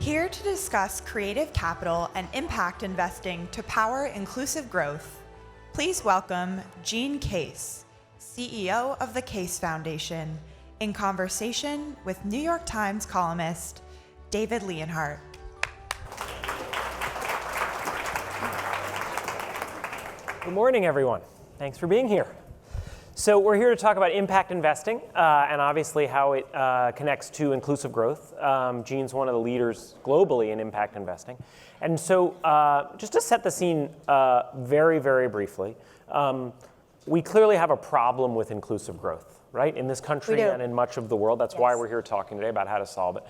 Here to discuss creative capital and impact investing to power inclusive growth, please welcome Jean Case, CEO of the Case Foundation, in conversation with New York Times columnist David Leonhardt. Good morning, everyone. Thanks for being here. So we're here to talk about impact investing and obviously how it connects to inclusive growth. Jean's one of the leaders globally in impact investing. And so just to set the scene very, very briefly, we clearly have a problem with inclusive growth, right? In this country and in much of the world. That's why we're here talking today about how to solve it.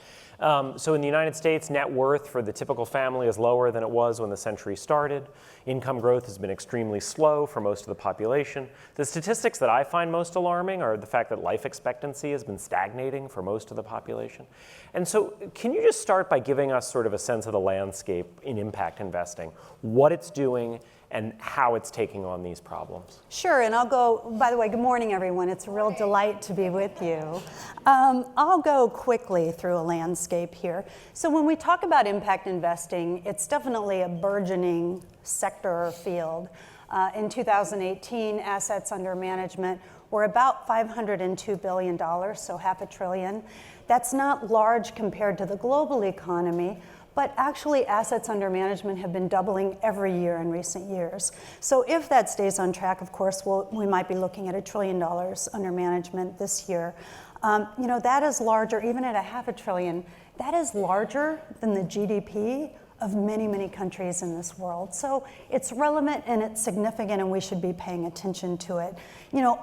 So in the United States, net worth for the typical family is lower than it was when the century started. Income growth has been extremely slow for most of the population. The statistics that I find most alarming are the fact that life expectancy has been stagnating for most of the population. And so can you just start by giving us sort of a sense of the landscape in impact investing, what it's doing, and how it's taking on these problems? Sure, and I'll go, by the way, good morning, everyone. It's a real delight to be with you. I'll go quickly through a landscape here. So when we talk about impact investing, it's definitely a burgeoning sector or field. In 2018, assets under management were about $502 billion, so $500 billion. That's not large compared to the global economy, but actually assets under management have been doubling every year in recent years. So if that stays on track, of course, we might be looking at $1 trillion under management this year. That is larger, even at $500 billion, that is larger than the GDP of many, many countries in this world. So it's relevant and it's significant and we should be paying attention to it.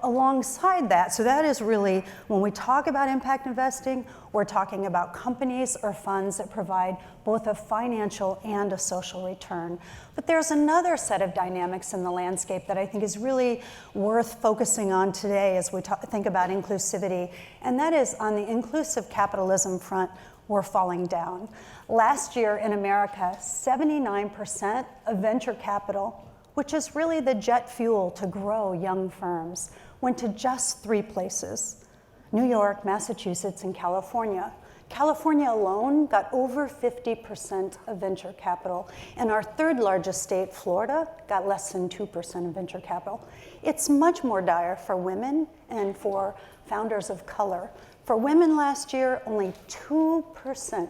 Alongside that, so that is really, when we talk about impact investing, we're talking about companies or funds that provide both a financial and a social return. But there's another set of dynamics in the landscape that I think is really worth focusing on today as we think about inclusivity, and that is on the inclusive capitalism front, we're falling down. Last year in America, 79% of venture capital, which is really the jet fuel to grow young firms, went to just 3 places: New York, Massachusetts, and California. California alone got over 50% of venture capital, and our third largest state, Florida, got less than 2% of venture capital. It's much more dire for women and for founders of color. For women last year, only 2%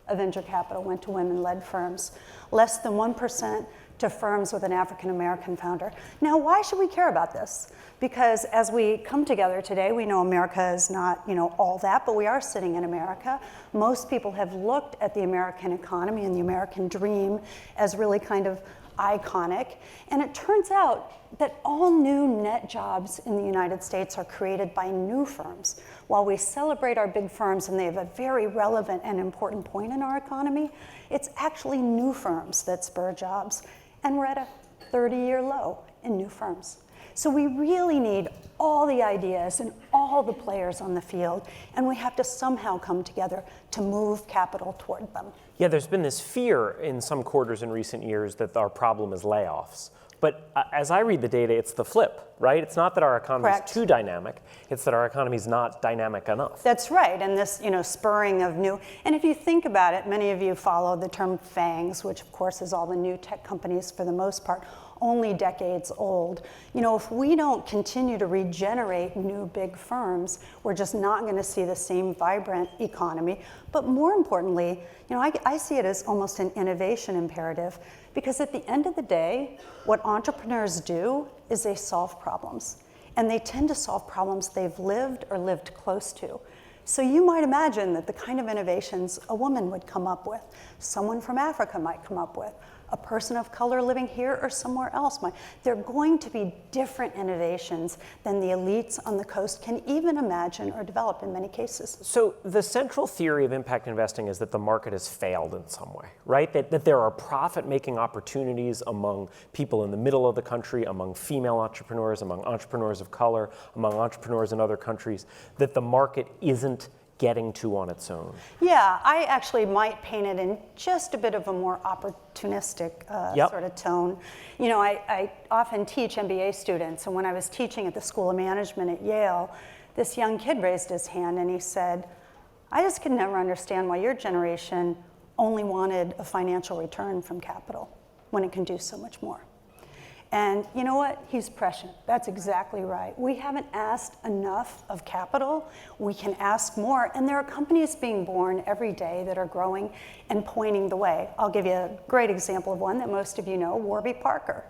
of venture capital went to women-led firms, less than 1% to firms with an African-American founder. Now, why should we care about this? Because as we come together today, we know America is not, all that, but we are sitting in America. Most people have looked at the American economy and the American dream as really kind of iconic. And it turns out that all new net jobs in the United States are created by new firms. While we celebrate our big firms and they have a very relevant and important point in our economy, it's actually new firms that spur jobs. And we're at a 30-year low in new firms. So we really need all the ideas and all the players on the field, and we have to somehow come together to move capital toward them. Yeah, there's been this fear in some quarters in recent years that our problem is layoffs. But as I read the data, it's the flip, right? It's not that our economy is too dynamic, it's that our economy is not dynamic enough. That's right, and this spurring of new, and if you think about it, many of you follow the term FANGs, which of course is all the new tech companies for the most part, only decades old. If we don't continue to regenerate new big firms, we're just not going to see the same vibrant economy. But more importantly, I see it as almost an innovation imperative, because at the end of the day, what entrepreneurs do is they solve problems. And they tend to solve problems they've lived or lived close to. So you might imagine that the kind of innovations a woman would come up with, someone from Africa might come up with, a person of color living here or somewhere else might. They're going to be different innovations than the elites on the coast can even imagine or develop in many cases. So the central theory of impact investing is that the market has failed in some way, right? That there are profit-making opportunities among people in the middle of the country, among female entrepreneurs, among entrepreneurs of color, among entrepreneurs in other countries, that the market isn't getting to on its own. Yeah, I actually might paint it in just a bit of a more opportunistic sort of tone. I often teach MBA students, and when I was teaching at the School of Management at Yale, this young kid raised his hand and he said, I just could never understand why your generation only wanted a financial return from capital when it can do so much more. And you know what? He's prescient. That's exactly right. We haven't asked enough of capital. We can ask more. And there are companies being born every day that are growing and pointing the way. I'll give you a great example of one that most of you know, Warby Parker.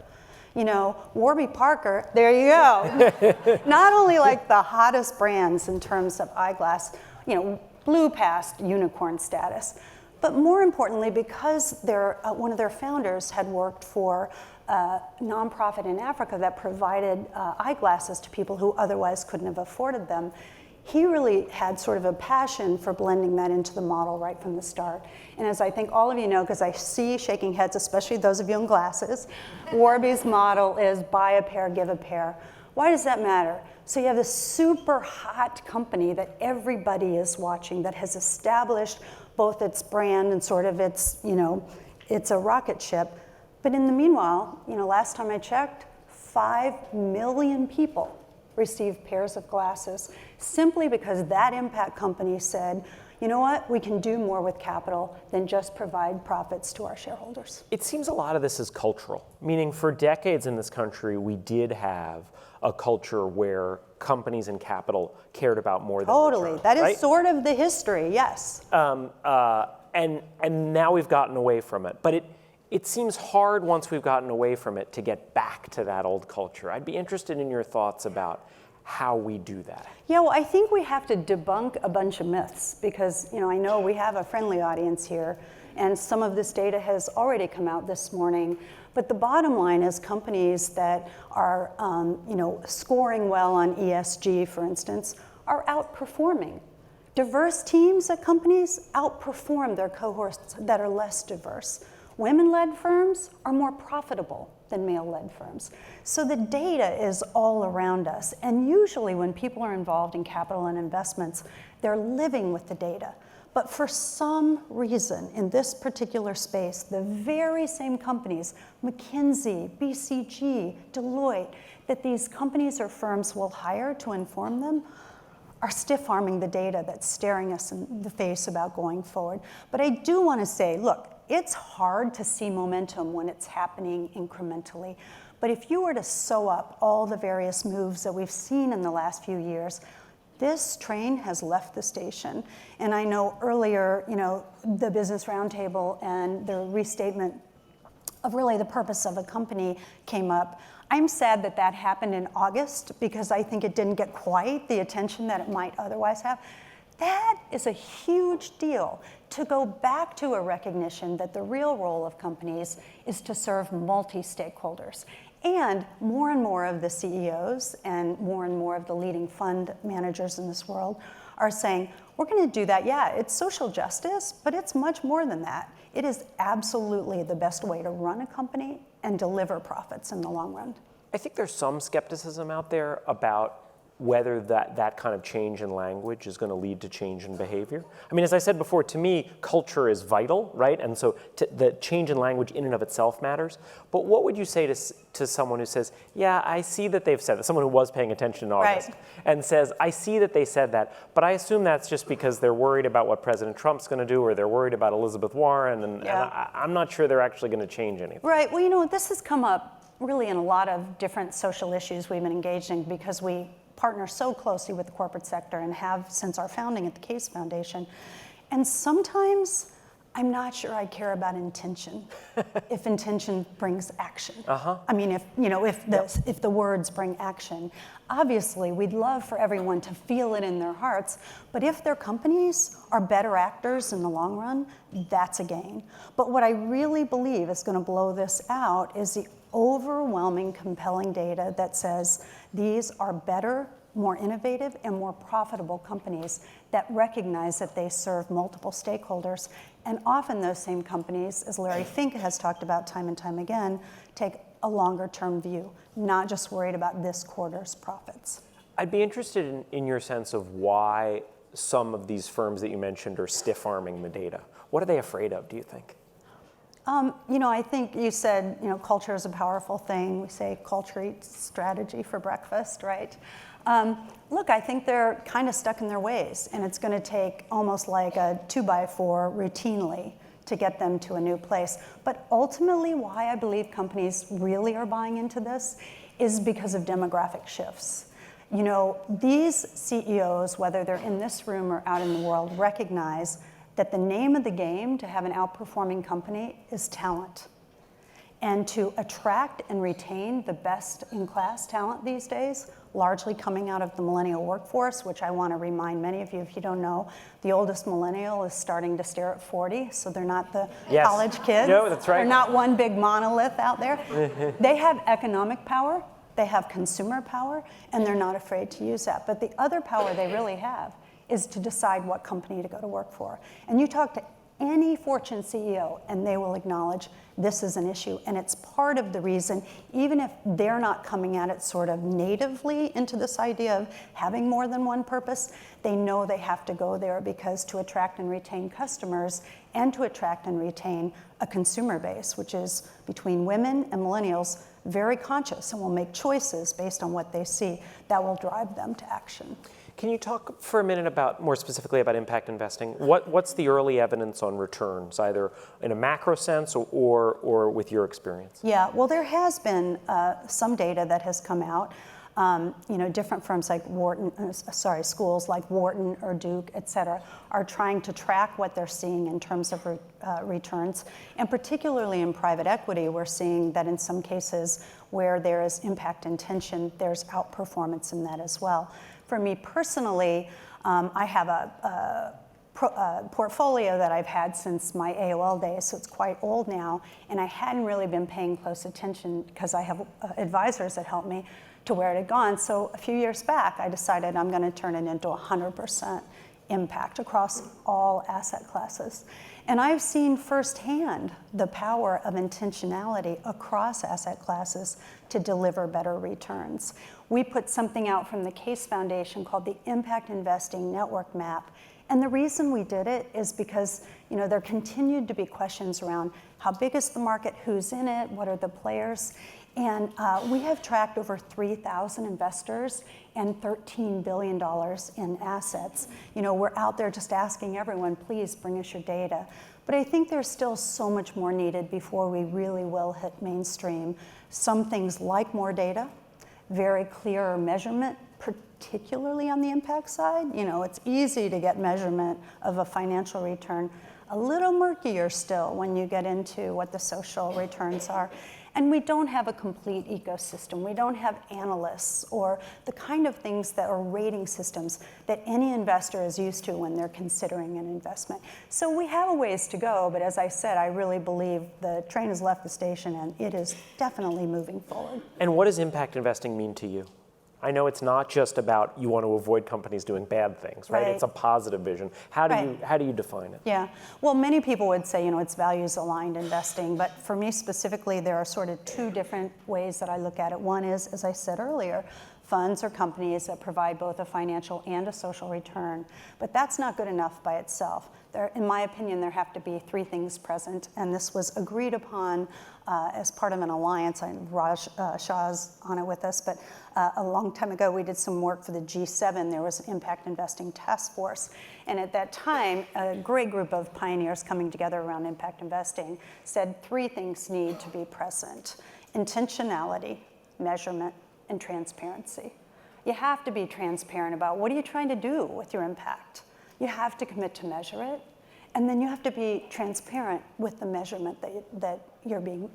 You know, Warby Parker, there you go. Not only like the hottest brands in terms of eyeglass, you know, blew past unicorn status, but more importantly, because one of their founders had worked for a nonprofit in Africa that provided eyeglasses to people who otherwise couldn't have afforded them, he really had sort of a passion for blending that into the model right from the start. And as I think all of you know, because I see shaking heads, especially those of you in glasses, Warby's model is buy a pair, give a pair. Why does that matter? So you have this super hot company that everybody is watching that has established both its brand and sort of its, you know, it's a rocket ship. But in the meanwhile, you know, last time I checked, 5 million people received pairs of glasses simply because that impact company said, you know what, we can do more with capital than just provide profits to our shareholders. It seems a lot of this is cultural, meaning for decades in this country, we did have a culture where companies and capital cared about more than Totally, return, that is right? sort of the history, yes. And now we've gotten away from it. But it seems hard once we've gotten away from it to get back to that old culture. I'd be interested in your thoughts about how we do that. Yeah, well, I think we have to debunk a bunch of myths because, you know, I know we have a friendly audience here and some of this data has already come out this morning. But the bottom line is companies that are, you know, scoring well on ESG, for instance, are outperforming. Diverse teams at companies outperform their cohorts that are less diverse. Women-led firms are more profitable than male-led firms. So the data is all around us. And usually when people are involved in capital and investments, they're living with the data. But for some reason, in this particular space, the very same companies, McKinsey, BCG, Deloitte, that these companies or firms will hire to inform them, are stiff-arming the data that's staring us in the face about going forward. But I do want to say, look, it's hard to see momentum when it's happening incrementally. But if you were to sew up all the various moves that we've seen in the last few years, this train has left the station. And I know earlier, you know, the Business Roundtable and the restatement of really the purpose of a company came up. I'm sad that that happened in August because I think it didn't get quite the attention that it might otherwise have. That is a huge deal to go back to a recognition that the real role of companies is to serve multi-stakeholders. And more of the CEOs and more of the leading fund managers in this world are saying, we're going to do that. Yeah, it's social justice, but it's much more than that. It is absolutely the best way to run a company and deliver profits in the long run. I think there's some skepticism out there about whether that kind of change in language is going to lead to change in behavior. I mean, as I said before, to me, culture is vital, right? And so the change in language in and of itself matters. But what would you say to someone who says, yeah, I see that they've said that, someone who was paying attention in August, right, and says, I see that they said that, but I assume that's just because they're worried about what President Trump's going to do, or they're worried about Elizabeth Warren, and I'm not sure they're actually going to change anything. Right, well, you know, this has come up really in a lot of different social issues we've been engaged in because we partner so closely with the corporate sector and have since our founding at the Case Foundation. And sometimes I'm not sure I care about intention, if intention brings action. I mean, if the words bring action. Obviously, we'd love for everyone to feel it in their hearts, but if their companies are better actors in the long run, that's a gain. But what I really believe is going to blow this out is the overwhelming, compelling data that says these are better, more innovative, and more profitable companies that recognize that they serve multiple stakeholders. And often those same companies, as Larry Fink has talked about time and time again, take a longer-term view, not just worried about this quarter's profits. I'd be interested in your sense of why some of these firms that you mentioned are stiff-arming the data. What are they afraid of, do you think? You know, I think you said, you know, culture is a powerful thing. We say culture eats strategy for breakfast, right? Look, I think they're kind of stuck in their ways, and it's going to take almost like a 2x4 routinely to get them to a new place. But ultimately, why I believe companies really are buying into this is because of demographic shifts. You know, these CEOs, whether they're in this room or out in the world, recognize that the name of the game to have an outperforming company is talent. And to attract and retain the best in class talent these days, largely coming out of the millennial workforce, which I want to remind many of you, if you don't know, the oldest millennial is starting to stare at 40, so they're not the college kids. No, that's right. They're not one big monolith out there. They have economic power, they have consumer power, and they're not afraid to use that. But the other power they really have is to decide what company to go to work for. And you talk to any Fortune CEO, and they will acknowledge this is an issue. And it's part of the reason, even if they're not coming at it sort of natively into this idea of having more than one purpose, they know they have to go there because to attract and retain customers and to attract and retain a consumer base, which is between women and millennials, very conscious and will make choices based on what they see that will drive them to action. Can you talk for a minute about, more specifically about impact investing? What's the early evidence on returns, either in a macro sense or with your experience? Yeah, well, there has been some data that has come out. Different firms like schools like Wharton or Duke, et cetera, are trying to track what they're seeing in terms of returns. And particularly in private equity, we're seeing that in some cases where there is impact intention, there's outperformance in that as well. For me personally, I have a portfolio that I've had since my AOL days, so it's quite old now, and I hadn't really been paying close attention because I have advisors that help me to where it had gone. So a few years back, I decided I'm going to turn it into 100% impact across all asset classes. And I've seen firsthand the power of intentionality across asset classes to deliver better returns. We put something out from the Case Foundation called the Impact Investing Network Map. And the reason we did it is because there continued to be questions around how big is the market, who's in it, what are the players. And we have tracked over 3,000 investors and $13 billion in assets. We're out there just asking everyone, please bring us your data. But I think there's still so much more needed before we really will hit mainstream. Some things like more data, very clear measurement, particularly on the impact side. It's easy to get measurement of a financial return. A little murkier still when you get into what the social returns are. And we don't have a complete ecosystem. We don't have analysts or the kind of things that are rating systems that any investor is used to when they're considering an investment. So we have a ways to go, but as I said, I really believe the train has left the station and it is definitely moving forward. And what does impact investing mean to you? I know it's not just about you want to avoid companies doing bad things, right? It's a positive vision. How do you define it? Yeah, well, many people would say, it's values-aligned investing, but for me specifically, there are sort of two different ways that I look at it. One is, as I said earlier, funds or companies that provide both a financial and a social return, but that's not good enough by itself. In my opinion, there have to be three things present, and this was agreed upon as part of an alliance. Raj Shah's on it with us, but a long time ago, we did some work for the G7. There was an impact investing task force, and at that time, a great group of pioneers coming together around impact investing said three things need to be present: intentionality, measurement, and transparency. You have to be transparent about what are you trying to do with your impact. You have to commit to measure it, and then you have to be transparent with the measurement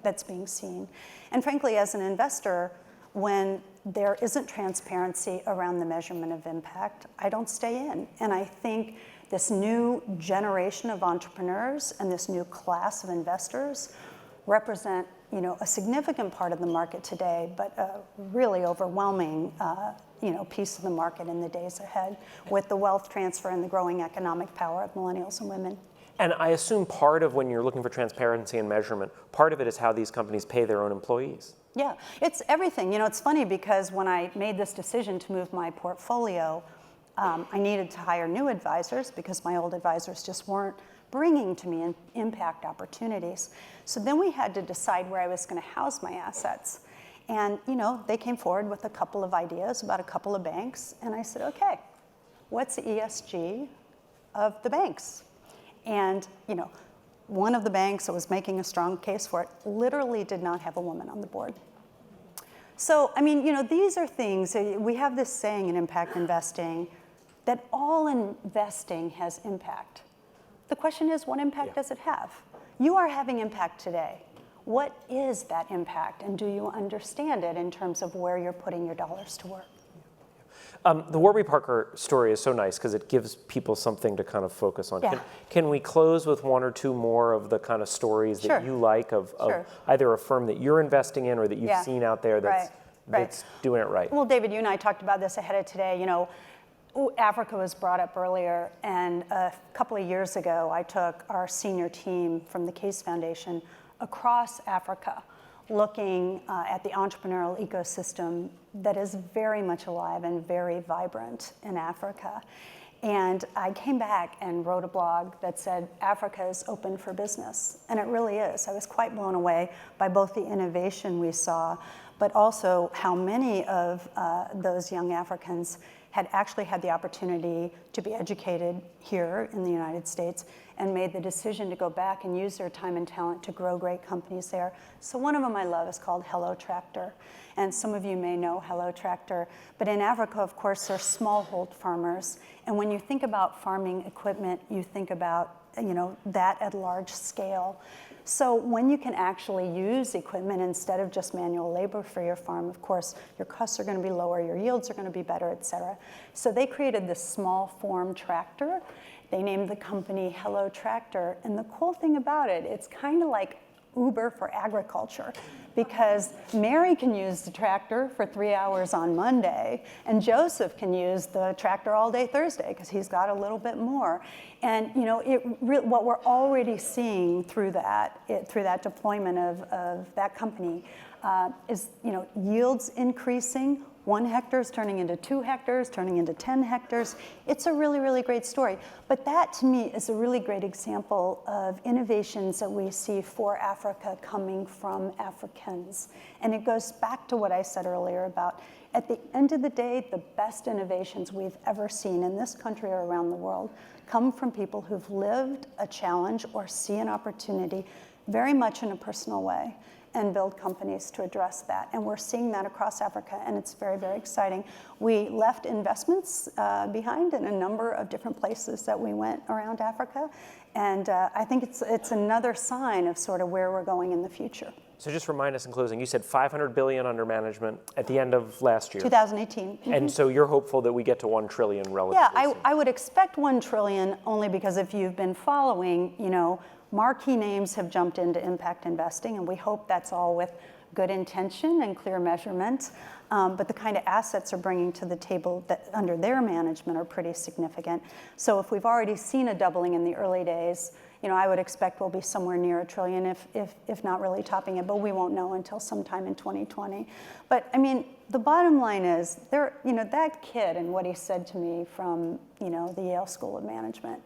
that's being seen. And frankly, as an investor, when there isn't transparency around the measurement of impact, I don't stay in. And I think this new generation of entrepreneurs and this new class of investors represent a significant part of the market today, but a really overwhelming piece of the market in the days ahead with the wealth transfer and the growing economic power of millennials and women. And I assume part of when you're looking for transparency and measurement, part of it is how these companies pay their own employees. Yeah, it's everything. It's funny because when I made this decision to move my portfolio, I needed to hire new advisors because my old advisors just weren't bringing to me impact opportunities. So then we had to decide where I was going to house my assets. And, they came forward with a couple of ideas about a couple of banks. And I said, okay, what's the ESG of the banks? And, one of the banks that was making a strong case for it literally did not have a woman on the board. So, I mean, these are things, we have this saying in impact investing that all investing has impact. The question is, what impact does it have? You are having impact today. What is that impact, and do you understand it in terms of where you're putting your dollars to work? The Warby Parker story is so nice because it gives people something to kind of focus on. Yeah. Can we close with one or two more of the kind of stories that you like of either a firm that you're investing in or that you've seen out there that's doing it right? Well, David, you and I talked about this ahead of today. Africa was brought up earlier, and a couple of years ago, I took our senior team from the Case Foundation across Africa, looking at the entrepreneurial ecosystem that is very much alive and very vibrant in Africa. And I came back and wrote a blog that said, Africa is open for business. And it really is. I was quite blown away by both the innovation we saw, but also how many of those young Africans had actually had the opportunity to be educated here in the United States and made the decision to go back and use their time and talent to grow great companies there. So one of them I love is called Hello Tractor. And some of you may know Hello Tractor. But in Africa, of course, they're smallhold farmers. And when you think about farming equipment, you think about that at large scale. So when you can actually use equipment instead of just manual labor for your farm, of course, your costs are going to be lower, your yields are going to be better, et cetera. So they created this small form tractor. They named the company Hello Tractor. And the cool thing about it, it's kind of like Uber for agriculture, because Mary can use the tractor for 3 hours on Monday, and Joseph can use the tractor all day Thursday because he's got a little bit more. And what we're already seeing through that deployment of that company is yields increasing. 1 hectare is turning into 2 hectares, turning into 10 hectares. It's a really, really great story. But that, to me, is a really great example of innovations that we see for Africa coming from Africans. And it goes back to what I said earlier about, at the end of the day, the best innovations we've ever seen in this country or around the world come from people who've lived a challenge or see an opportunity very much in a personal way, and build companies to address that. And we're seeing that across Africa, and it's very, very exciting. We left investments behind in a number of different places that we went around Africa, and I think it's another sign of sort of where we're going in the future. So just remind us in closing, you said $500 billion under management at the end of last year. 2018. Mm-hmm. And so you're hopeful that we get to $1 trillion relatively soon. I would expect $1 trillion only because if you've been following, marquee names have jumped into impact investing, and we hope that's all with good intention and clear measurement. But the kind of assets they're bringing to the table that under their management are pretty significant. So if we've already seen a doubling in the early days, I would expect we'll be somewhere near $1 trillion, if not really topping it, but we won't know until sometime in 2020. But I mean, the bottom line is, that kid and what he said to me from, the Yale School of Management,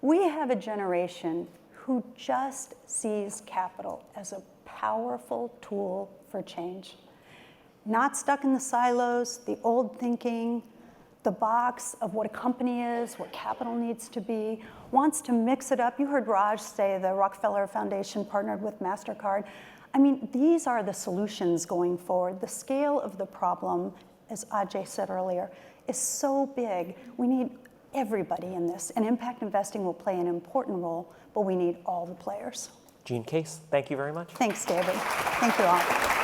we have a generation who just sees capital as a powerful tool for change. Not stuck in the silos, the old thinking, the box of what a company is, what capital needs to be, wants to mix it up. You heard Raj say the Rockefeller Foundation partnered with MasterCard. I mean, these are the solutions going forward. The scale of the problem, as Ajay said earlier, is so big. We need everybody in this, and impact investing will play an important role, but we need all the players. Jean Case, thank you very much. Thanks, David. Thank you all.